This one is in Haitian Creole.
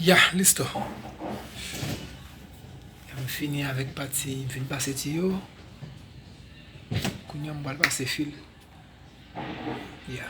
Ya, listo. On finit avec partie, on finit passer tio. Kounya on va passer fil. Yeah.